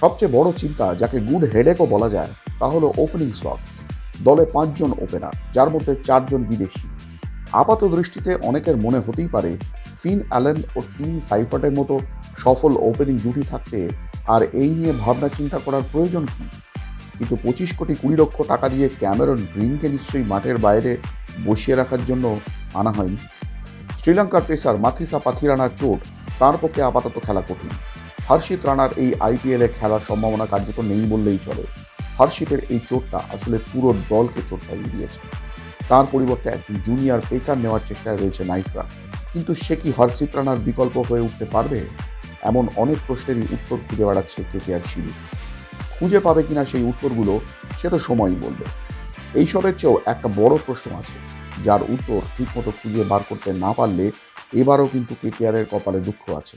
সবচেয়ে বড় চিন্তা, যাকে গুড হেডেকও বলা যায়, তা হলো ওপেনিং স্লট। দলে 5 জন ওপেনার, যার মধ্যে 4 জন বিদেশি। আপাত দৃষ্টিতে অনেকের মনে হতেই পারে ফিন অ্যালেন ও টিম সাইফার্টের মতো সফল ওপেনিং জুটি থাকতে আর এই নিয়ে ভাবনা চিন্তা করার প্রয়োজন কি। কিন্তু 25 কোটি 20 লক্ষ টাকা দিয়ে ক্যামেরন গ্রিনকে নিশ্চয়ই মাঠের বাইরে বসিয়ে রাখার জন্য আনা হয়নি। শ্রীলঙ্কার পেসার মাথিসা পাথিরানার চোট, তার পক্ষে আপাতত খেলা কঠিন। হর্ষিত রানার এই আইপিএলে খেলার সম্ভাবনা কার্যত নেই বললেই চলে। হর্ষিতের এই চোটটা আসলে পুরো দলকে চোট পাইয়ে দিয়েছে। তার পরিবর্তে একজন জুনিয়র পেসার নেওয়ার চেষ্টায় রয়েছে নাইটরা, কিন্তু সে কি হর্ষিত রানার বিকল্প হয়ে উঠতে পারবে? এমন অনেক প্রশ্নেরই উত্তর খুঁজে বেড়াচ্ছে কেকেআর শিবির। খুঁজে পাবে কিনা সেই উত্তরগুলো, সে তো সময়ই বলবে। এইসবের চেয়েও একটা বড় প্রশ্ন আছে, যার উত্তর ঠিকমতো খুঁজে বার করতে না পারলে এবারও কিন্তু কেকেআরের কপালে দুঃখ আছে।